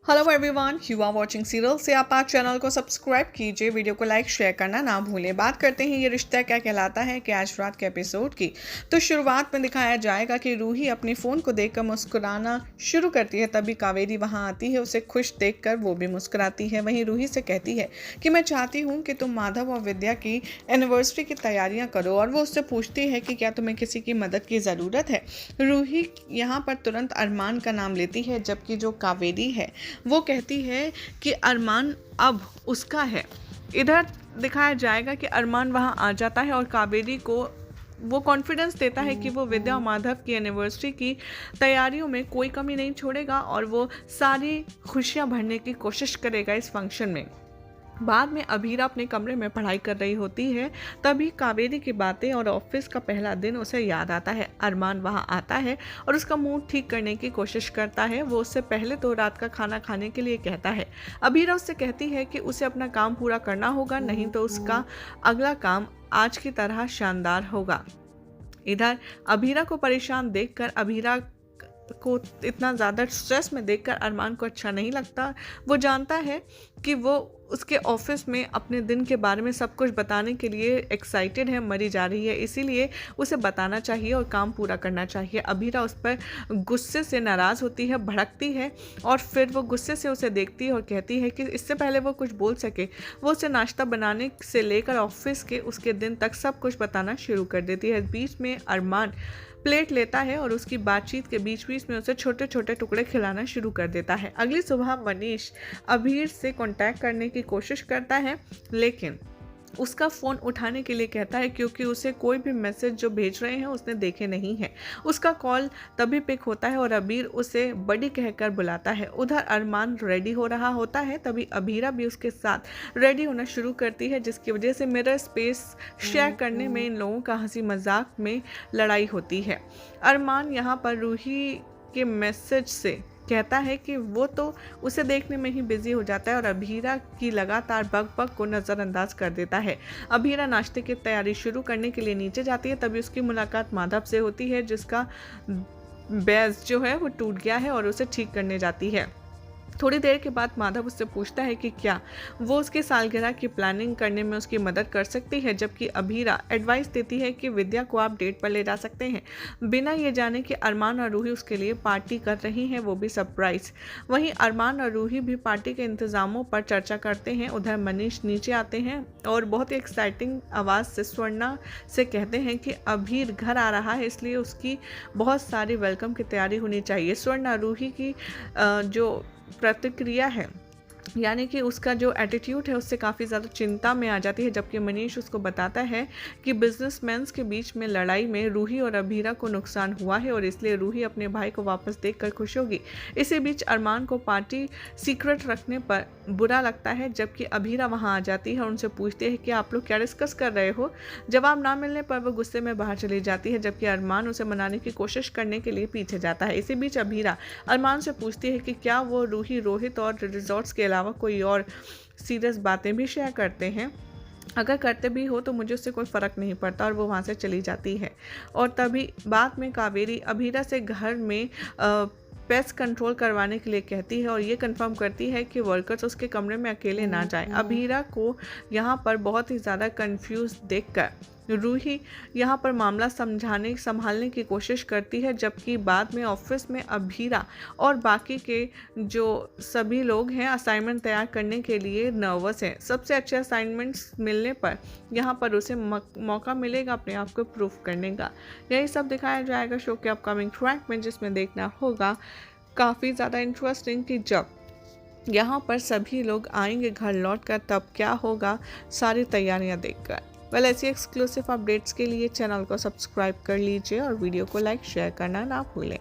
Hello everyone, you are watching serial से आप आज चैनल को सब्सक्राइब कीजिए, वीडियो को लाइक शेयर करना ना भूलें। बात करते हैं ये रिश्ता क्या कहलाता है कि आज रात के एपिसोड की। तो शुरुआत में दिखाया जाएगा कि रूही अपने फ़ोन को देखकर मुस्कुराना शुरू करती है। तभी कावेरी वहाँ आती है, उसे खुश देखकर वो भी मुस्कुराती है। वहीं रूही से कहती है कि मैं चाहती हूँ कि तुम माधव और विद्या की एनिवर्सरी की तैयारियाँ करो, और वो उससे पूछती है कि क्या तुम्हें किसी की मदद की ज़रूरत है। रूही यहाँ पर तुरंत अरमान का नाम लेती है, जबकि जो कावेरी है वो कहती है कि अरमान अब उसका है। इधर दिखाया जाएगा कि अरमान वहाँ आ जाता है और कावेरी को वो कॉन्फिडेंस देता है कि वो विद्या और माधव की एनिवर्सरी की तैयारियों में कोई कमी नहीं छोड़ेगा और वो सारी खुशियाँ भरने की कोशिश करेगा इस फंक्शन में। बाद में अभीरा अपने कमरे में पढ़ाई कर रही होती है, तभी कावेरी की बातें और ऑफिस का पहला दिन उसे याद आता है। अरमान वहां आता है और उसका मूड ठीक करने की कोशिश करता है। वो उससे पहले तो रात का खाना खाने के लिए कहता है। अभीरा उससे कहती है कि उसे अपना काम पूरा करना होगा, नहीं तो उसका अगला काम आज की तरह शानदार होगा। इधर अभीरा को परेशान देखकर अभीरा को इतना ज़्यादा स्ट्रेस में देखकर अरमान को अच्छा नहीं लगता। वो जानता है कि वो उसके ऑफिस में अपने दिन के बारे में सब कुछ बताने के लिए एक्साइटेड है, मरी जा रही है, इसीलिए उसे बताना चाहिए और काम पूरा करना चाहिए। अभीरा उस पर गुस्से से नाराज़ होती है, भड़कती है और फिर वो गुस्से से उसे देखती है और कहती है कि इससे पहले वो कुछ बोल सके वो उसे नाश्ता बनाने से लेकर ऑफिस के उसके दिन तक सब कुछ बताना शुरू कर देती है। बीच में अरमान प्लेट लेता है और उसकी बातचीत के बीच बीच में उसे छोटे छोटे टुकड़े खिलाना शुरू कर देता है। अगली सुबह मनीष अभीर से कांटेक्ट करने की कोशिश करता है, लेकिन उसका फ़ोन उठाने के लिए कहता है क्योंकि उसे कोई भी मैसेज जो भेज रहे हैं उसने देखे नहीं है। उसका कॉल तभी पिक होता है और अबीर उसे बड़ी कहकर बुलाता है। उधर अरमान रेडी हो रहा होता है, तभी अभीरा भी उसके साथ रेडी होना शुरू करती है, जिसकी वजह से मिरर स्पेस शेयर करने में इन लोगों का हंसी मजाक में लड़ाई होती है। अरमान यहाँ पर रूही के मैसेज से कहता है कि वो तो उसे देखने में ही बिजी हो जाता है और अभीरा की लगातार बक बक को नज़रअंदाज कर देता है। अभीरा नाश्ते की तैयारी शुरू करने के लिए नीचे जाती है, तभी उसकी मुलाकात माधव से होती है, जिसका बैज जो है वो टूट गया है और उसे ठीक करने जाती है। थोड़ी देर के बाद माधव उससे पूछता है कि क्या वो उसकी सालगिरह की प्लानिंग करने में उसकी मदद कर सकती है, जबकि अभीरा एडवाइस देती है कि विद्या को आप डेट पर ले जा सकते हैं, बिना ये जाने कि अरमान और रूही उसके लिए पार्टी कर रही हैं, वो भी सरप्राइज। वहीं अरमान और रूही भी पार्टी के इंतज़ामों पर चर्चा करते हैं। उधर मनीष नीचे आते हैं और बहुत ही एक्साइटिंग आवाज़ से स्वर्णा से कहते हैं कि अभीर घर आ रहा है, इसलिए उसकी बहुत सारी वेलकम की तैयारी होनी चाहिए। स्वर्णा रूही की जो प्रतिक्रिया है, यानी कि उसका जो एटीट्यूड है, उससे काफ़ी ज़्यादा चिंता में आ जाती है, जबकि मनीष उसको बताता है कि बिजनेसमैन्स के बीच में लड़ाई में रूही और अभीरा को नुकसान हुआ है और इसलिए रूही अपने भाई को वापस देखकर खुश होगी। इसी बीच अरमान को पार्टी सीक्रेट रखने पर बुरा लगता है, जबकि अभीरा वहां आ जाती है और उनसे पूछती है कि आप लोग क्या डिस्कस कर रहे हो। जवाब ना मिलने पर वो गुस्से में बाहर चली जाती है, जबकि अरमान उसे मनाने की कोशिश करने के लिए पीछे जाता है। इसी बीच अभीरा अरमान से पूछती है कि क्या वो रूही, रोहित और रिजॉर्ट्स के अलावा कोई और सीरियस बातें भी शेयर करते हैं। अगर करते भी हो तो मुझे उससे कोई फ़र्क नहीं पड़ता, और वो वहाँ से चली जाती है। और तभी बाद में कावेरी अभीरा से घर में पेस्ट कंट्रोल करवाने के लिए कहती है और ये कंफर्म करती है कि वर्कर्स उसके कमरे में अकेले ना जाएं। अभीरा को यहाँ पर बहुत ही ज़्यादा कंफ्यूज देखकर रूही यहाँ पर मामला संभालने की कोशिश करती है, जबकि बाद में ऑफिस में अभीरा और बाकी के जो सभी लोग हैं असाइनमेंट तैयार करने के लिए नर्वस हैं। सबसे अच्छे असाइनमेंट्स मिलने पर यहाँ पर उसे मौका मिलेगा अपने आप को प्रूफ करने का। यही सब दिखाया जाएगा शो के अपकमिंग ट्रैक में, जिसमें देखना होगा काफ़ी ज़्यादा इंटरेस्टिंग कि जब यहाँ पर सभी लोग आएंगे घर लौट कर तब क्या होगा, सारी तैयारियाँ देखकर। ऐसी एक्सक्लूसिव अपडेट्स के लिए चैनल को सब्सक्राइब कर लीजिए और वीडियो को लाइक शेयर करना ना भूलें।